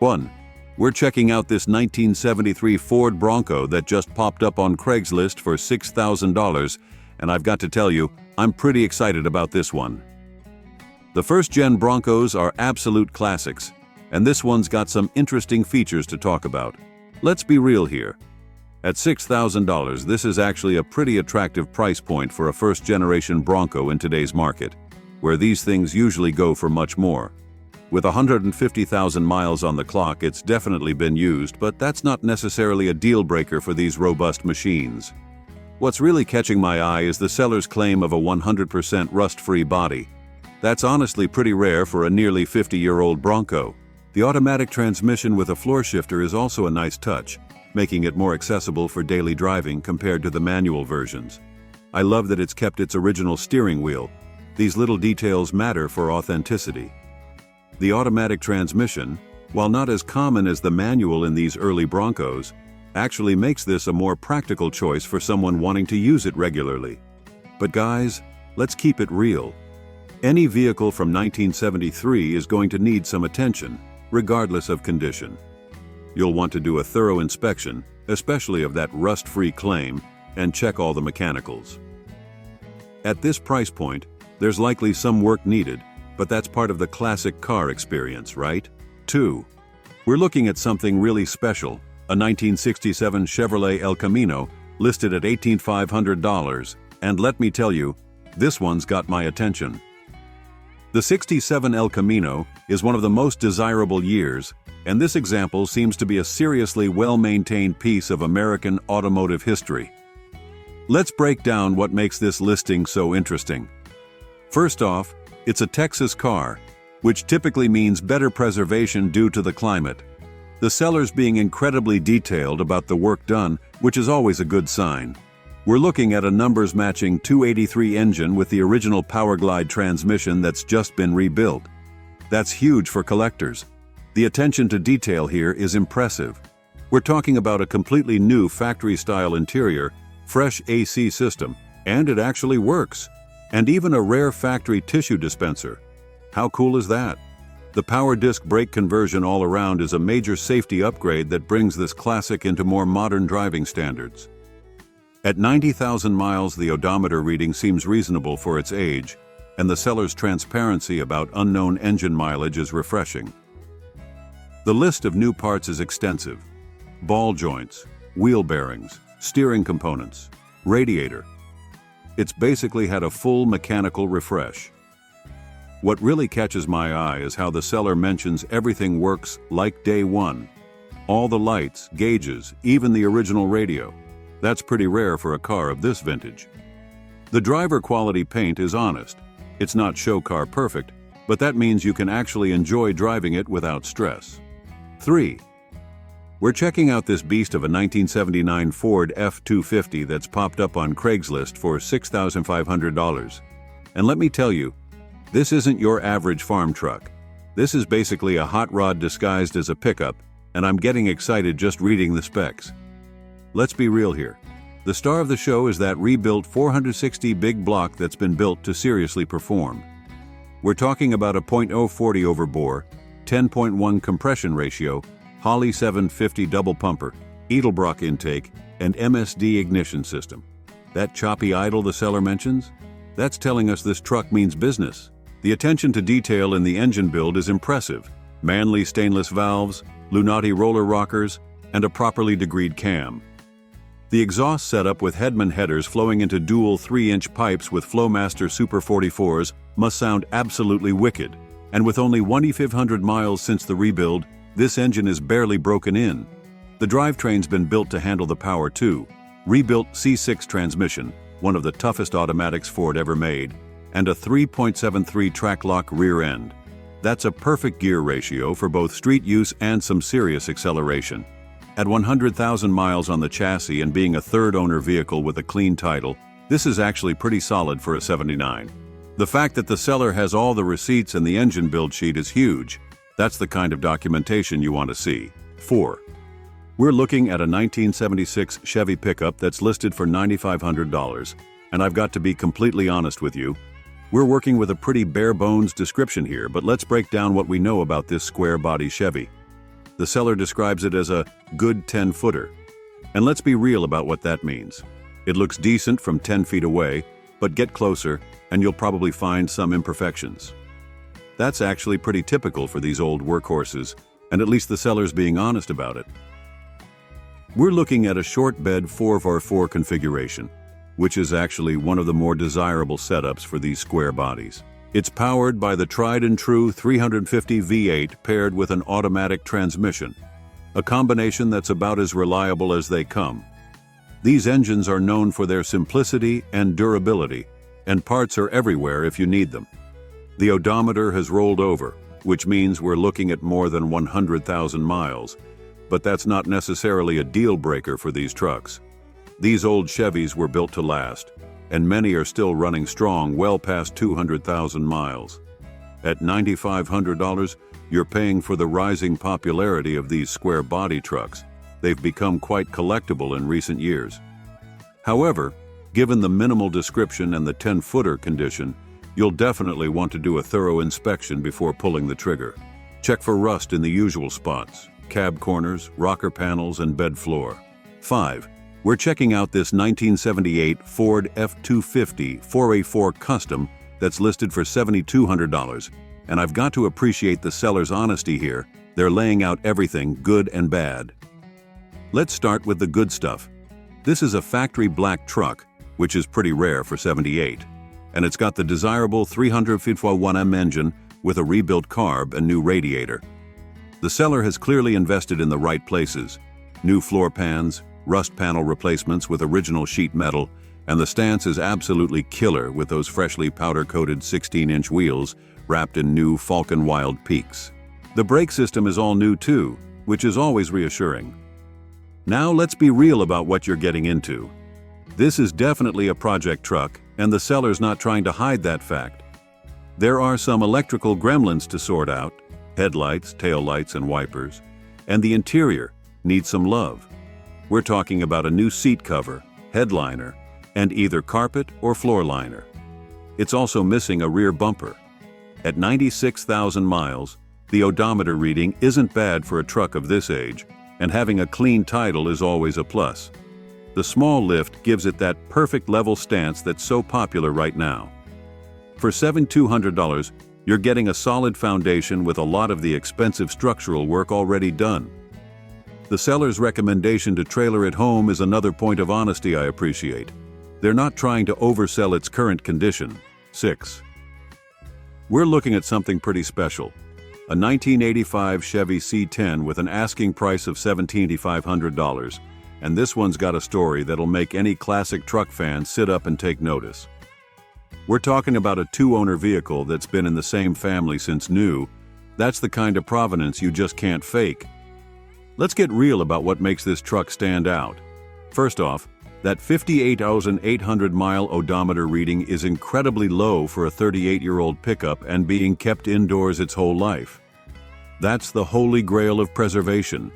1. We're checking out this 1973 Ford Bronco that just popped up on Craigslist for $6,000, and I've got to tell you, I'm pretty excited about this one. The first-gen Broncos are absolute classics, and this one's got some interesting features to talk about. Let's be real here. At $6,000, this is actually a pretty attractive price point for a first-generation Bronco in today's market, where these things usually go for much more. With 150,000 miles on the clock, it's definitely been used, but that's not necessarily a deal-breaker for these robust machines. What's really catching my eye is the seller's claim of a 100% rust-free body. That's honestly pretty rare for a nearly 50-year-old Bronco. The automatic transmission with a floor shifter is also a nice touch, making it more accessible for daily driving compared to the manual versions. I love that it's kept its original steering wheel. These little details matter for authenticity. The automatic transmission, while not as common as the manual in these early Broncos, actually makes this a more practical choice for someone wanting to use it regularly. But guys, let's keep it real. Any vehicle from 1973 is going to need some attention, regardless of condition. You'll want to do a thorough inspection, especially of that rust-free claim, and check all the mechanicals. At this price point, there's likely some work needed, but that's part of the classic car experience, right? 2. We're looking at something really special, a 1967 Chevrolet El Camino listed at $18,500, and let me tell you, this one's got my attention. The '67 El Camino is one of the most desirable years, and this example seems to be a seriously well-maintained piece of American automotive history. Let's break down what makes this listing so interesting. First off, it's a Texas car, which typically means better preservation due to the climate. The seller's being incredibly detailed about the work done, which is always a good sign. We're looking at a numbers-matching 283 engine with the original Powerglide transmission that's just been rebuilt. That's huge for collectors. The attention to detail here is impressive. We're talking about a completely new factory-style interior, fresh AC system, and it actually works. And even a rare factory tissue dispenser. How cool is that? The power disc brake conversion all around is a major safety upgrade that brings this classic into more modern driving standards. At 90,000 miles, the odometer reading seems reasonable for its age, and the seller's transparency about unknown engine mileage is refreshing. The list of new parts is extensive. Ball joints, wheel bearings, steering components, radiator. It's basically had a full mechanical refresh. What really catches my eye is how the seller mentions everything works like day one. All the lights, gauges, even the original radio. That's pretty rare for a car of this vintage. The driver quality paint is honest. It's not show car perfect, but that means you can actually enjoy driving it without stress. 3. We're checking out this beast of a 1979 Ford F-250 that's popped up on Craigslist for $6,500. And let me tell you, this isn't your average farm truck. This is basically a hot rod disguised as a pickup, and I'm getting excited just reading the specs. Let's be real here. The star of the show is that rebuilt 460 big block that's been built to seriously perform. We're talking about a .040 over bore, 10.1 compression ratio, Holley 750 double pumper, Edelbrock intake, and MSD ignition system. That choppy idle the seller mentions? That's telling us this truck means business. The attention to detail in the engine build is impressive. Manley stainless valves, Lunati roller rockers, and a properly degreed cam. The exhaust setup with Hedman headers flowing into dual 3-inch pipes with Flowmaster Super 44s must sound absolutely wicked. And with only 2,500 miles since the rebuild, this engine is barely broken in. The drivetrain's been built to handle the power too. Rebuilt C6 transmission, one of the toughest automatics Ford ever made, and a 3.73 track-lock rear end. That's a perfect gear ratio for both street use and some serious acceleration. At 100,000 miles on the chassis and being a third-owner vehicle with a clean title, this is actually pretty solid for a 79. The fact that the seller has all the receipts and the engine build sheet is huge. That's the kind of documentation you want to see. 4. We're looking at a 1976 Chevy pickup that's listed for $9,500, and I've got to be completely honest with you. We're working with a pretty bare-bones description here, but let's break down what we know about this square-body Chevy. The seller describes it as a good 10-footer. And let's be real about what that means. It looks decent from 10 feet away, but get closer and you'll probably find some imperfections. That's actually pretty typical for these old workhorses, and at least the seller's being honest about it. We're looking at a short bed 4x4 configuration, which is actually one of the more desirable setups for these square bodies. It's powered by the tried and true 350 V8 paired with an automatic transmission, a combination that's about as reliable as they come. These engines are known for their simplicity and durability, and parts are everywhere if you need them. The odometer has rolled over, which means we're looking at more than 100,000 miles, but that's not necessarily a deal breaker for these trucks. These old Chevys were built to last, and many are still running strong well past 200,000 miles. At $9,500, you're paying for the rising popularity of these square body trucks. They've become quite collectible in recent years. However, given the minimal description and the 10-footer condition, you'll definitely want to do a thorough inspection before pulling the trigger. Check for rust in the usual spots: cab corners, rocker panels, and bed floor. 5. We're checking out this 1978 Ford F-250 4x4 Custom that's listed for $7,200, and I've got to appreciate the seller's honesty here. They're laying out everything, good and bad. Let's start with the good stuff. This is a factory black truck, which is pretty rare for '78, and it's got the desirable 351M engine with a rebuilt carb and new radiator. The seller has clearly invested in the right places: new floor pans, rust panel replacements with original sheet metal, and the stance is absolutely killer with those freshly powder-coated 16-inch wheels wrapped in new Falcon Wild Peaks. The brake system is all new too, which is always reassuring. Now let's be real about what you're getting into. This is definitely a project truck, and the seller's not trying to hide that fact. There are some electrical gremlins to sort out: headlights, taillights, and wipers, and the interior needs some love. We're talking about a new seat cover, headliner, and either carpet or floor liner. It's also missing a rear bumper. At 96,000 miles, the odometer reading isn't bad for a truck of this age, and having a clean title is always a plus. The small lift gives it that perfect level stance that's so popular right now. For $7,200, you're getting a solid foundation with a lot of the expensive structural work already done. The seller's recommendation to trailer it home is another point of honesty I appreciate. They're not trying to oversell its current condition. 6. We're looking at something pretty special: a 1985 Chevy C10 with an asking price of $17,500, and this one's got a story that'll make any classic truck fan sit up and take notice. We're talking about a two-owner vehicle that's been in the same family since new. That's the kind of provenance you just can't fake. Let's get real about what makes this truck stand out. First off, that 58,800-mile odometer reading is incredibly low for a 38-year-old pickup and being kept indoors its whole life. That's the holy grail of preservation.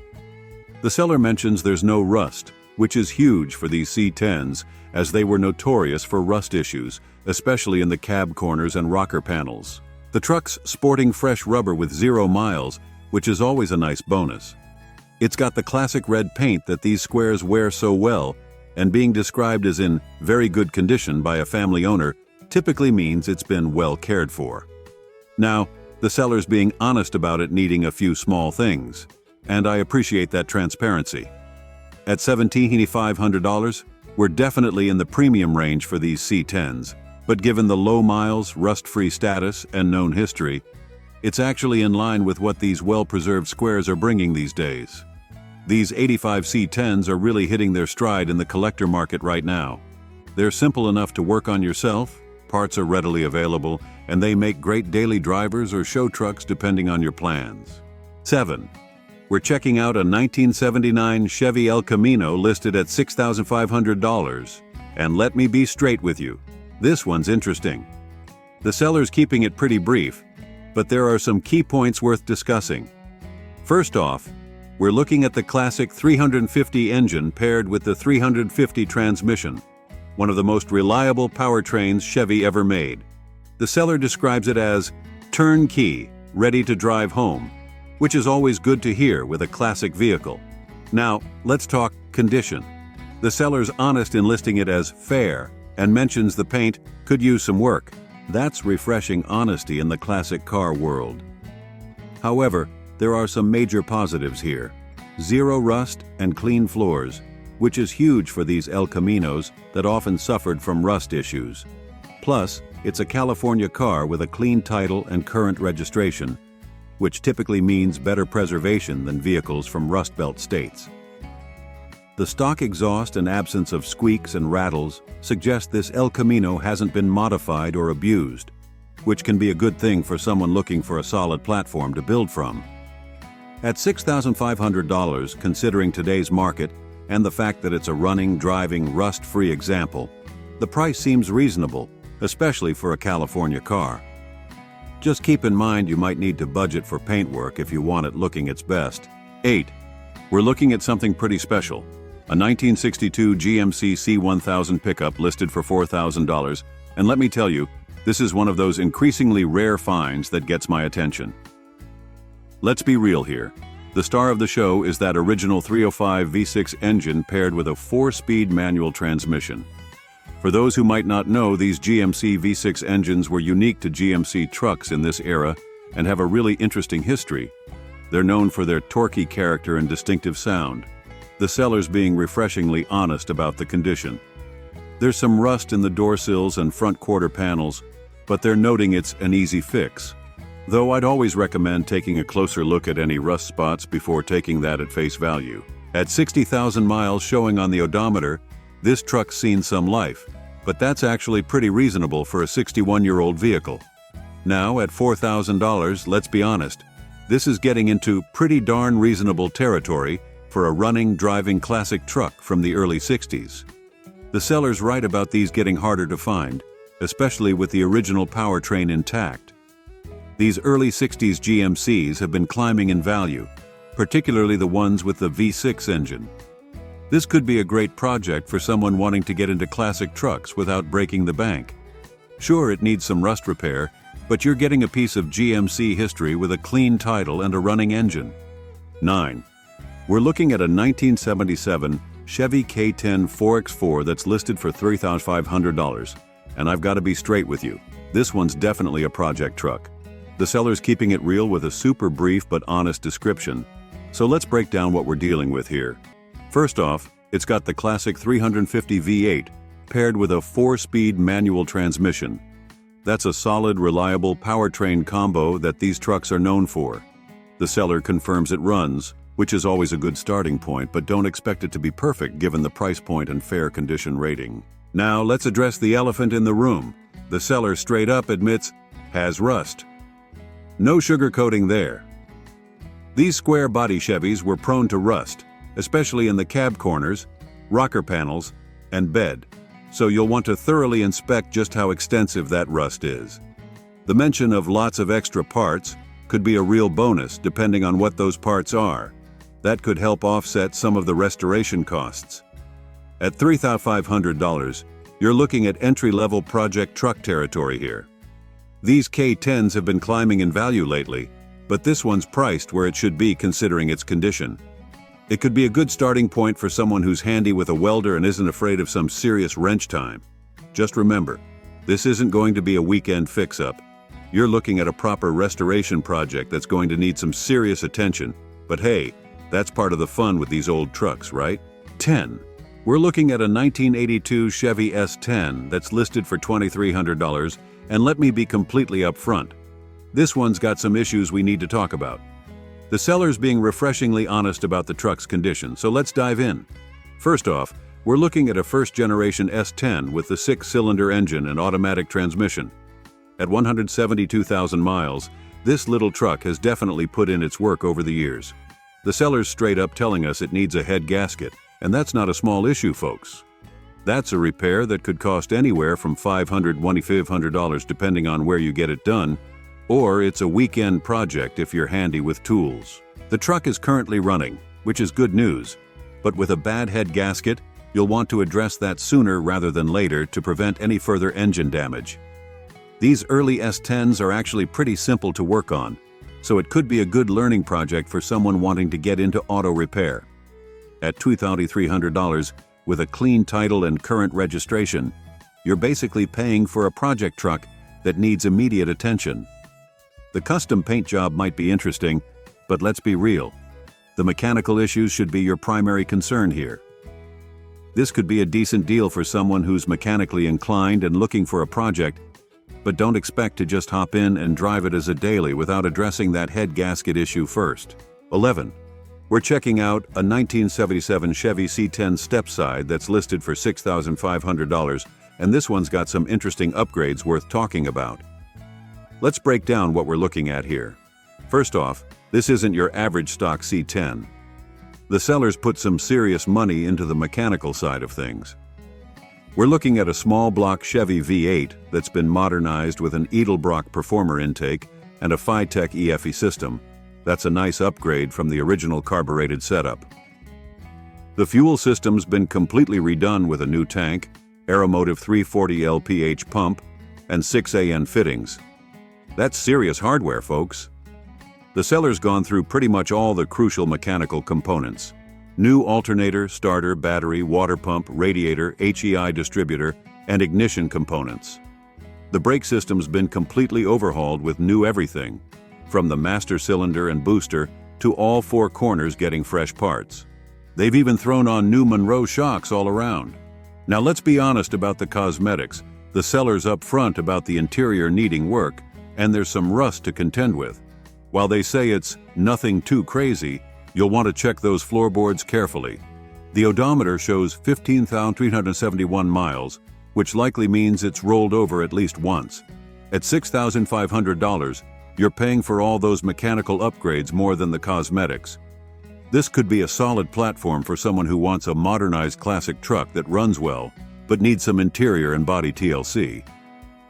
The seller mentions there's no rust, which is huge for these C10s, as they were notorious for rust issues, especially in the cab corners and rocker panels. The truck's sporting fresh rubber with 0 miles, which is always a nice bonus. It's got the classic red paint that these squares wear so well, and being described as in very good condition by a family owner typically means it's been well cared for. Now, the seller's being honest about it needing a few small things, and I appreciate that transparency. At $17,500, we're definitely in the premium range for these C10s, but given the low miles, rust-free status, and known history, it's actually in line with what these well-preserved squares are bringing these days. These 85 C10s are really hitting their stride in the collector market right now. They're simple enough to work on yourself, parts are readily available, and they make great daily drivers or show trucks depending on your plans. 7. We're checking out a 1979 Chevy El Camino listed at $6,500. And let me be straight with you, this one's interesting. The seller's keeping it pretty brief, but there are some key points worth discussing. First off, we're looking at the classic 350 engine paired with the 350 transmission, one of the most reliable powertrains Chevy ever made. The seller describes it as turnkey, ready to drive home. which is always good to hear with a classic vehicle. Now, let's talk condition. The seller's honest in listing it as fair and mentions the paint could use some work. That's refreshing honesty in the classic car world. However, there are some major positives here. Zero rust and clean floors, which is huge for these El Caminos that often suffered from rust issues. Plus, it's a California car with a clean title and current registration, which typically means better preservation than vehicles from Rust Belt states. The stock exhaust and absence of squeaks and rattles suggest this El Camino hasn't been modified or abused, which can be a good thing for someone looking for a solid platform to build from. At $6,500, considering today's market and the fact that it's a running, driving, rust-free example, the price seems reasonable, especially for a California car. Just keep in mind you might need to budget for paintwork if you want it looking its best. 8. We're looking at something pretty special. A 1962 GMC C1000 pickup listed for $4,000, and let me tell you, this is one of those increasingly rare finds that gets my attention. Let's be real here. The star of the show is that original 305 V6 engine paired with a 4-speed manual transmission. For those who might not know, these GMC V6 engines were unique to GMC trucks in this era and have a really interesting history. They're known for their torquey character and distinctive sound. The seller's being refreshingly honest about the condition. There's some rust in the door sills and front quarter panels, but they're noting it's an easy fix. Though I'd always recommend taking a closer look at any rust spots before taking that at face value. At 60,000 miles showing on the odometer, this truck's seen some life, but that's actually pretty reasonable for a 61-year-old vehicle. Now, at $4,000, let's be honest, this is getting into pretty darn reasonable territory for a running, driving classic truck from the early 60s. The seller's right about these getting harder to find, especially with the original powertrain intact. These early 60s GMCs have been climbing in value, particularly the ones with the V6 engine. This could be a great project for someone wanting to get into classic trucks without breaking the bank. Sure, it needs some rust repair, but you're getting a piece of GMC history with a clean title and a running engine. 9. We're looking at a 1977 Chevy K10 4x4 that's listed for $3,500. And I've got to be straight with you. This one's definitely a project truck. The seller's keeping it real with a super brief but honest description. So let's break down what we're dealing with here. First off, it's got the classic 350 V8 paired with a 4-speed manual transmission. That's a solid, reliable powertrain combo that these trucks are known for. The seller confirms it runs, which is always a good starting point, but don't expect it to be perfect given the price point and fair condition rating. Now let's address the elephant in the room. The seller straight up admits, has rust. No sugarcoating there. These square body Chevys were prone to rust, especially in the cab corners, rocker panels, and bed, so you'll want to thoroughly inspect just how extensive that rust is. The mention of lots of extra parts could be a real bonus depending on what those parts are. That could help offset some of the restoration costs. At $3,500, you're looking at entry-level project truck territory here. These K10s have been climbing in value lately, but this one's priced where it should be considering its condition. It could be a good starting point for someone who's handy with a welder and isn't afraid of some serious wrench time. Just remember, this isn't going to be a weekend fix-up. You're looking at a proper restoration project that's going to need some serious attention, but hey, that's part of the fun with these old trucks, right? 10. We're looking at a 1982 Chevy S10 that's listed for $2,300, and let me be completely upfront. This one's got some issues we need to talk about. The seller's being refreshingly honest about the truck's condition, so let's dive in. First off, we're looking at a first-generation S10 with the 6-cylinder engine and automatic transmission. At 172,000 miles, this little truck has definitely put in its work over the years. The seller's straight up telling us it needs a head gasket, and that's not a small issue, folks. That's a repair that could cost anywhere from $500 to $2,500 depending on where you get it done, or it's a weekend project if you're handy with tools. The truck is currently running, which is good news, but with a bad head gasket, you'll want to address that sooner rather than later to prevent any further engine damage. These early S10s are actually pretty simple to work on, so it could be a good learning project for someone wanting to get into auto repair. At $2,300, with a clean title and current registration, you're basically paying for a project truck that needs immediate attention. The custom paint job might be interesting, but let's be real. The mechanical issues should be your primary concern here. This could be a decent deal for someone who's mechanically inclined and looking for a project, but don't expect to just hop in and drive it as a daily without addressing that head gasket issue first. 11. We're checking out a 1977 Chevy C10 stepside that's listed for $6,500, and this one's got some interesting upgrades worth talking about. Let's break down what we're looking at here. First off, this isn't your average stock C10. The sellers put some serious money into the mechanical side of things. We're looking at a small block Chevy V8 that's been modernized with an Edelbrock Performer intake and a Phytech EFE system. That's a nice upgrade from the original carbureted setup. The fuel system's been completely redone with a new tank, Aeromotive 340 LPH pump, and 6 AN fittings. That's serious hardware, folks. The seller's gone through pretty much all the crucial mechanical components. New alternator, starter, battery, water pump, radiator, HEI distributor, and ignition components. The brake system's been completely overhauled with new everything, from the master cylinder and booster to all four corners getting fresh parts. They've even thrown on new Monroe shocks all around. Now let's be honest about the cosmetics. The seller's up front about the interior needing work, and there's some rust to contend with. While they say it's nothing too crazy, you'll want to check those floorboards carefully. The odometer shows 15,371 miles, which likely means it's rolled over at least once. At $6,500, you're paying for all those mechanical upgrades more than the cosmetics. This could be a solid platform for someone who wants a modernized classic truck that runs well, but needs some interior and body TLC.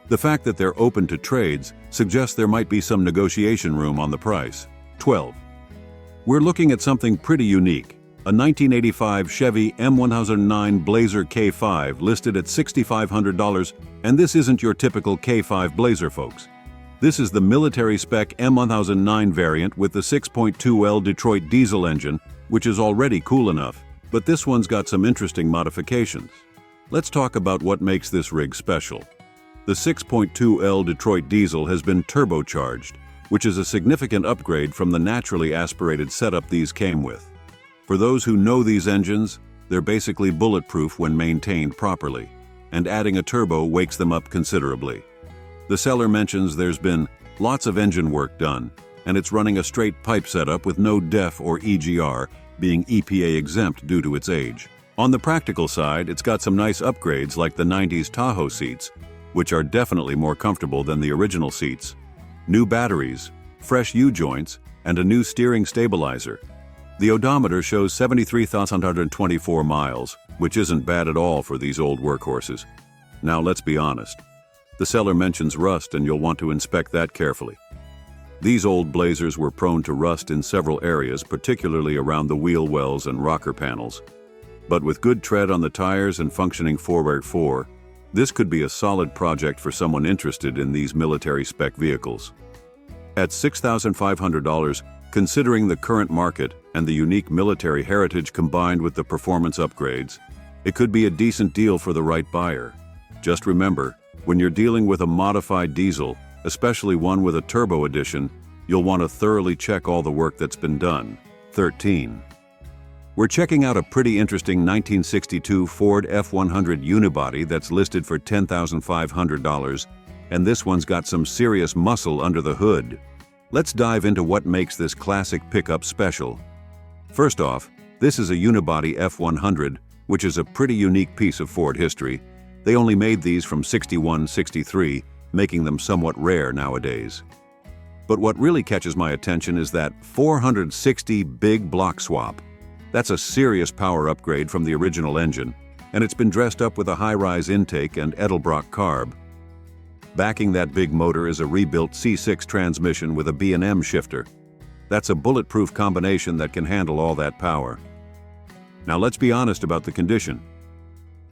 The fact that they're open to trades suggests there might be some negotiation room on the price. 12. We're looking at something pretty unique. A 1985 Chevy M1009 Blazer K5 listed at $6,500, and this isn't your typical K5 Blazer, folks. This is the military-spec M1009 variant with the 6.2L Detroit diesel engine, which is already cool enough, but this one's got some interesting modifications. Let's talk about what makes this rig special. The 6.2L Detroit diesel has been turbocharged, which is a significant upgrade from the naturally aspirated setup these came with. For those who know these engines, they're basically bulletproof when maintained properly, and adding a turbo wakes them up considerably. The seller mentions there's been lots of engine work done, and it's running a straight pipe setup with no DEF or EGR, being EPA exempt due to its age. On the practical side, it's got some nice upgrades like the 90s Tahoe seats, which are definitely more comfortable than the original seats, new batteries, fresh U-joints, and a new steering stabilizer. The odometer shows 73,124 miles, which isn't bad at all for these old workhorses. Now let's be honest. The seller mentions rust, and you'll want to inspect that carefully. These old Blazers were prone to rust in several areas, particularly around the wheel wells and rocker panels. But with good tread on the tires and functioning forward fore, this could be a solid project for someone interested in these military-spec vehicles. At $6,500, considering the current market and the unique military heritage combined with the performance upgrades, it could be a decent deal for the right buyer. Just remember, when you're dealing with a modified diesel, especially one with a turbo edition, you'll want to thoroughly check all the work that's been done. 13. We're checking out a pretty interesting 1962 Ford F100 unibody that's listed for $10,500, and this one's got some serious muscle under the hood. Let's dive into what makes this classic pickup special. First off, this is a unibody F100, which is a pretty unique piece of Ford history. They only made these from '61-'63, making them somewhat rare nowadays. But what really catches my attention is that 460 big block swap. That's a serious power upgrade from the original engine, and it's been dressed up with a high-rise intake and Edelbrock carb. Backing that big motor is a rebuilt C6 transmission with a B&M shifter. That's a bulletproof combination that can handle all that power. Now let's be honest about the condition.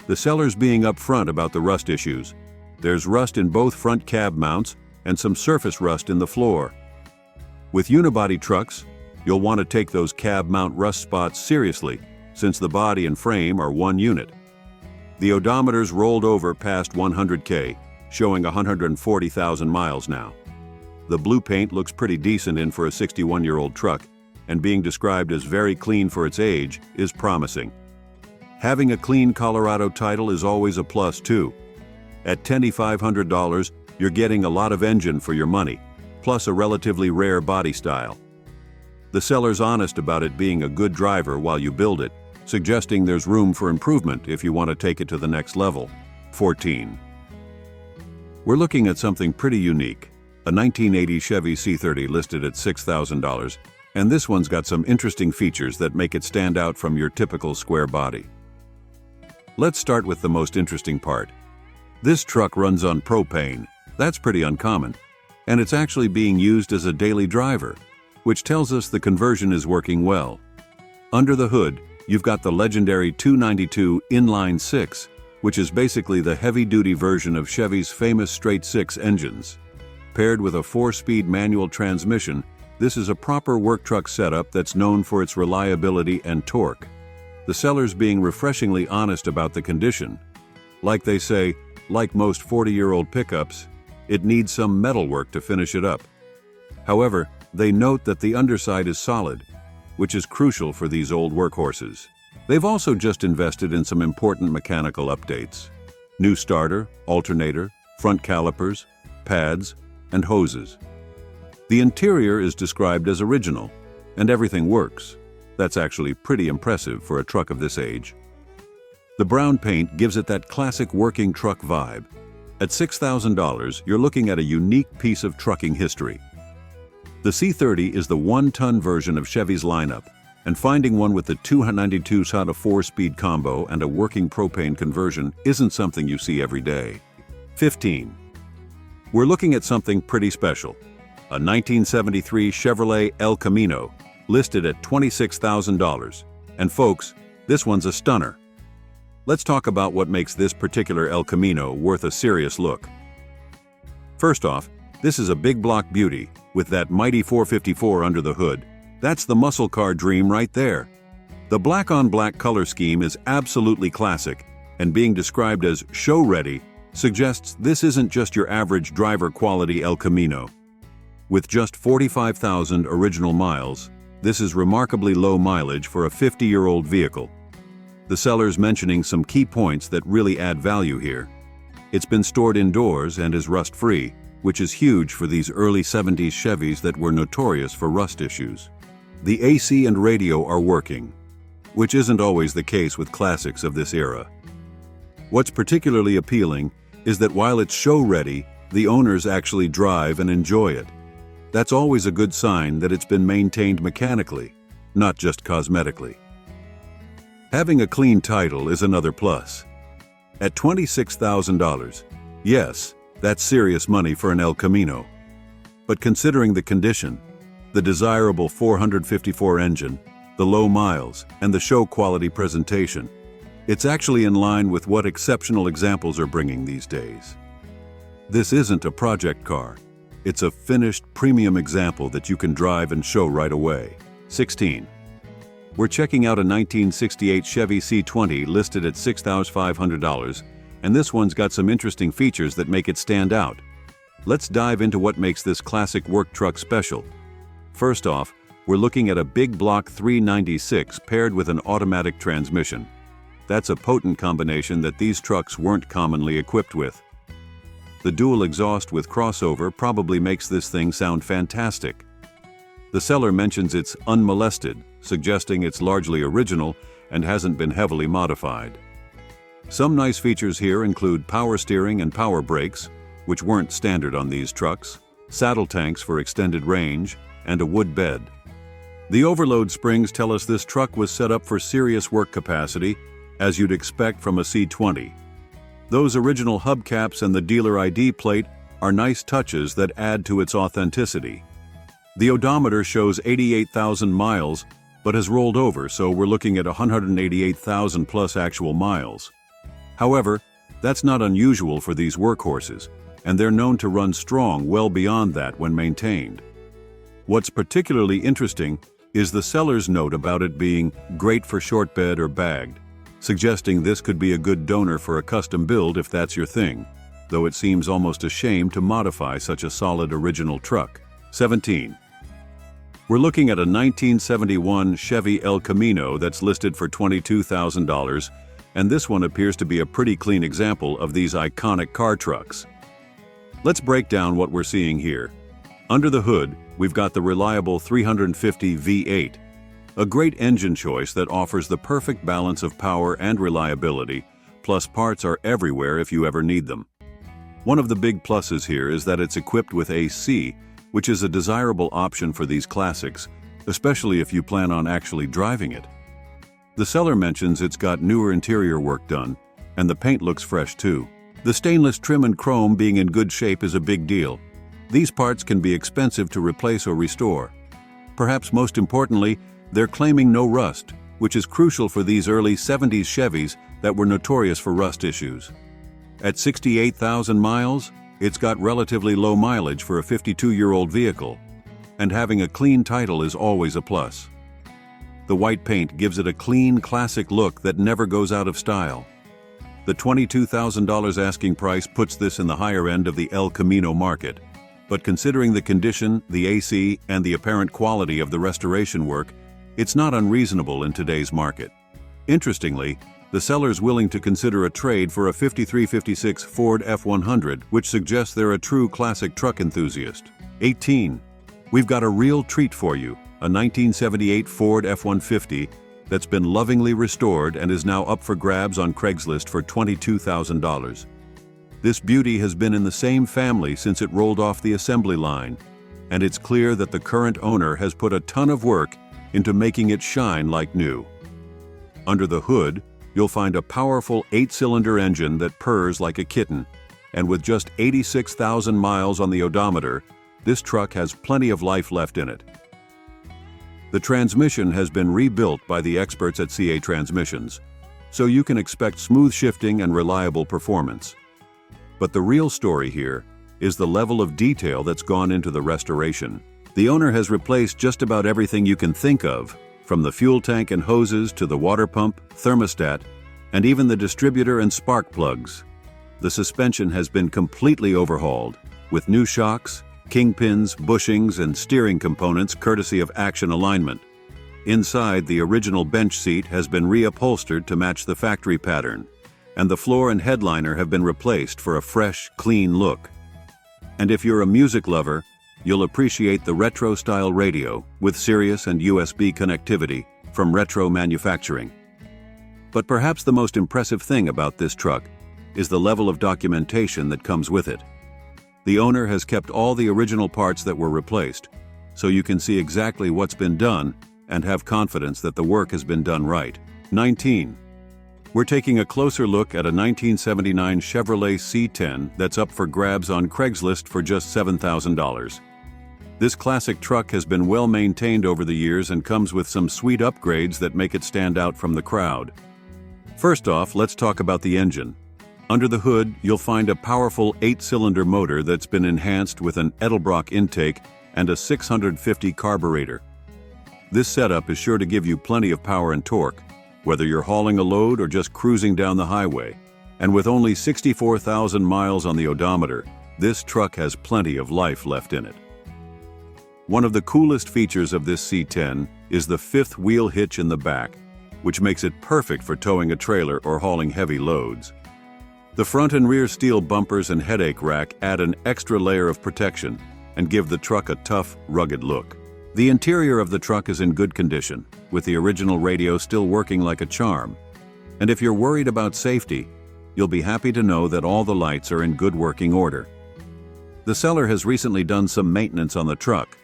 The seller's being upfront about the rust issues. There's rust in both front cab mounts and some surface rust in the floor. With unibody trucks, you'll want to take those cab mount rust spots seriously, since the body and frame are one unit. The odometer's rolled over past 100K, showing 140,000 miles now. The blue paint looks pretty decent in for a 61-year-old truck, and being described as very clean for its age is promising. Having a clean Colorado title is always a plus too. At $2,500, you're getting a lot of engine for your money, plus a relatively rare body style. The seller's honest about it being a good driver while you build it, suggesting there's room for improvement if you want to take it to the next level. 14. We're looking at something pretty unique, a 1980 Chevy C30 listed at $6,000, and this one's got some interesting features that make it stand out from your typical square body. Let's start with the most interesting part. This truck runs on propane. That's pretty uncommon, and it's actually being used as a daily driver, which tells us the conversion is working well. Under the hood, you've got the legendary 292 Inline 6, which is basically the heavy-duty version of Chevy's famous straight-six engines. Paired with a 4-speed manual transmission, this is a proper work truck setup that's known for its reliability and torque. The seller's being refreshingly honest about the condition. Like they say, like most 40-year-old pickups, it needs some metal work to finish it up. However, they note that the underside is solid, which is crucial for these old workhorses. They've also just invested in some important mechanical updates. New starter, alternator, front calipers, pads, and hoses. The interior is described as original, and everything works. That's actually pretty impressive for a truck of this age. The brown paint gives it that classic working truck vibe. At $6,000, you're looking at a unique piece of trucking history. The C30 is the one-ton version of Chevy's lineup, and finding one with the 292 SATA 4-speed combo and a working propane conversion isn't something you see every day. 15. We're looking at something pretty special. A 1973 Chevrolet El Camino, listed at $26,000. And folks, this one's a stunner. Let's talk about what makes this particular El Camino worth a serious look. First off, this is a big block beauty, with that mighty 454 under the hood. That's the muscle car dream right there. The black-on-black color scheme is absolutely classic, and being described as show-ready suggests this isn't just your average driver-quality El Camino. With just 45,000 original miles, this is remarkably low mileage for a 50-year-old vehicle. The seller's mentioning some key points that really add value here. It's been stored indoors and is rust-free, which is huge for these early 70s Chevys that were notorious for rust issues. The AC and radio are working, which isn't always the case with classics of this era. What's particularly appealing is that while it's show-ready, the owners actually drive and enjoy it. That's always a good sign that it's been maintained mechanically, not just cosmetically. Having a clean title is another plus. At $26,000, yes, that's serious money for an El Camino. But considering the condition, the desirable 454 engine, the low miles, and the show-quality presentation, it's actually in line with what exceptional examples are bringing these days. This isn't a project car. It's a finished premium example that you can drive and show right away. 16. We're checking out a 1968 Chevy C20 listed at $6,500, and this one's got some interesting features that make it stand out. Let's dive into what makes this classic work truck special. First off, we're looking at a big block 396 paired with an automatic transmission. That's a potent combination that these trucks weren't commonly equipped with. The dual exhaust with crossover probably makes this thing sound fantastic. The seller mentions it's unmolested, suggesting it's largely original and hasn't been heavily modified. Some nice features here include power steering and power brakes, which weren't standard on these trucks, saddle tanks for extended range, and a wood bed. The overload springs tell us this truck was set up for serious work capacity, as you'd expect from a C20. Those original hubcaps and the dealer ID plate are nice touches that add to its authenticity. The odometer shows 88,000 miles, but has rolled over, so we're looking at 188,000 plus actual miles. However, that's not unusual for these workhorses, and they're known to run strong well beyond that when maintained. What's particularly interesting is the seller's note about it being great for short bed or bagged, suggesting this could be a good donor for a custom build if that's your thing, though it seems almost a shame to modify such a solid original truck. 17. We're looking at a 1971 Chevy El Camino that's listed for $22,000, and this one appears to be a pretty clean example of these iconic car trucks. Let's break down what we're seeing here. Under the hood, we've got the reliable 350 V8, a great engine choice that offers the perfect balance of power and reliability, plus parts are everywhere if you ever need them. One of the big pluses here is that it's equipped with AC, which is a desirable option for these classics, especially if you plan on actually driving it. The seller mentions it's got newer interior work done, and the paint looks fresh too. The stainless trim and chrome being in good shape is a big deal. These parts can be expensive to replace or restore. Perhaps most importantly, they're claiming no rust, which is crucial for these early 70s Chevys that were notorious for rust issues. At 68,000 miles, it's got relatively low mileage for a 52-year-old vehicle, and having a clean title is always a plus. The white paint gives it a clean, classic look that never goes out of style. The $22,000 asking price puts this in the higher end of the El Camino market, but considering the condition, the AC, and the apparent quality of the restoration work, it's not unreasonable in today's market. Interestingly, the seller's willing to consider a trade for a 53-56 Ford F100, which suggests they're a true classic truck enthusiast. 18. We've got a real treat for you, a 1978 Ford F-150 that's been lovingly restored and is now up for grabs on Craigslist for $22,000. This beauty has been in the same family since it rolled off the assembly line, and it's clear that the current owner has put a ton of work into making it shine like new. Under the hood, you'll find a powerful 8-cylinder engine that purrs like a kitten, and with just 86,000 miles on the odometer, this truck has plenty of life left in it. The transmission has been rebuilt by the experts at CA Transmissions, so you can expect smooth shifting and reliable performance. But the real story here is the level of detail that's gone into the restoration. The owner has replaced just about everything you can think of, from the fuel tank and hoses to the water pump, thermostat, and even the distributor and spark plugs. The suspension has been completely overhauled, with new shocks, kingpins, bushings, and steering components courtesy of Action Alignment. Inside, the original bench seat has been reupholstered to match the factory pattern, and the floor and headliner have been replaced for a fresh, clean look. And if you're a music lover, you'll appreciate the retro-style radio with Sirius and USB connectivity from Retro Manufacturing. But perhaps the most impressive thing about this truck is the level of documentation that comes with it. The owner has kept all the original parts that were replaced, so you can see exactly what's been done and have confidence that the work has been done right. 19. We're taking a closer look at a 1979 Chevrolet C10 that's up for grabs on Craigslist for just $7,000. This classic truck has been well maintained over the years and comes with some sweet upgrades that make it stand out from the crowd. First off, let's talk about the engine. Under the hood, you'll find a powerful 8-cylinder motor that's been enhanced with an Edelbrock intake and a 650 carburetor. This setup is sure to give you plenty of power and torque, whether you're hauling a load or just cruising down the highway. And with only 64,000 miles on the odometer, this truck has plenty of life left in it. One of the coolest features of this C10 is the 5th wheel hitch in the back, which makes it perfect for towing a trailer or hauling heavy loads. The front and rear steel bumpers and headache rack add an extra layer of protection and give the truck a tough, rugged look. The interior of the truck is in good condition, with the original radio still working like a charm. And if you're worried about safety, you'll be happy to know that all the lights are in good working order. The seller has recently done some maintenance on the truck,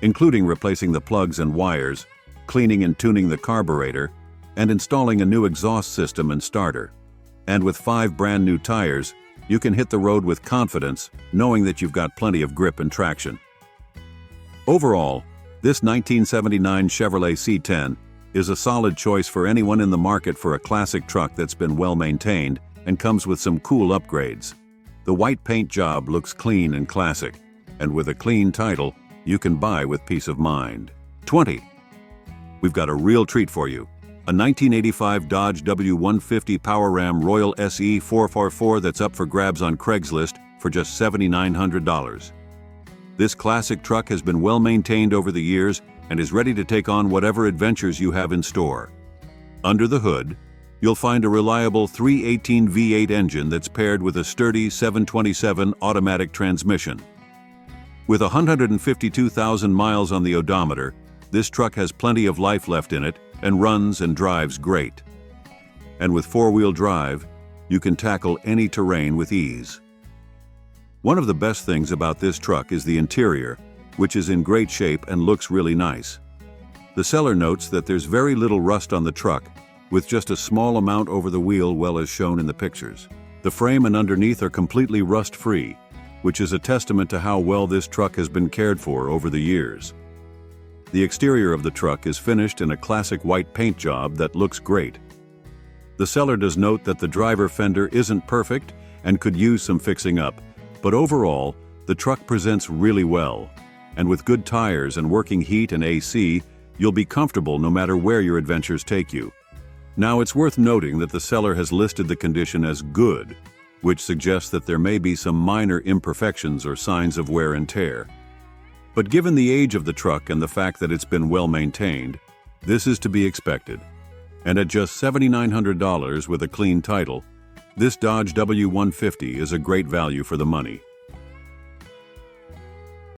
including replacing the plugs and wires, cleaning and tuning the carburetor, and installing a new exhaust system and starter. And with 5 brand new tires, you can hit the road with confidence, knowing that you've got plenty of grip and traction. Overall, this 1979 Chevrolet C10 is a solid choice for anyone in the market for a classic truck that's been well maintained and comes with some cool upgrades. The white paint job looks clean and classic, and with a clean title, you can buy with peace of mind. 20. We've got a real treat for you. A 1985 Dodge W150 Power Ram Royal SE 444 that's up for grabs on Craigslist for just $7,900. This classic truck has been well maintained over the years and is ready to take on whatever adventures you have in store. Under the hood, you'll find a reliable 318 V8 engine that's paired with a sturdy 727 automatic transmission. With 152,000 miles on the odometer, this truck has plenty of life left in it and runs and drives great. And with four-wheel drive, you can tackle any terrain with ease. One of the best things about this truck is the interior, which is in great shape and looks really nice. The seller notes that there's very little rust on the truck, with just a small amount over the wheel, well as shown in the pictures. The frame and underneath are completely rust-free, which is a testament to how well this truck has been cared for over the years. The exterior of the truck is finished in a classic white paint job that looks great. The seller does note that the driver fender isn't perfect and could use some fixing up, but overall, the truck presents really well. And with good tires and working heat and AC, you'll be comfortable no matter where your adventures take you. Now, it's worth noting that the seller has listed the condition as good, which suggests that there may be some minor imperfections or signs of wear and tear. But given the age of the truck and the fact that it's been well maintained, this is to be expected. And at just $7,900 with a clean title, this Dodge W150 is a great value for the money.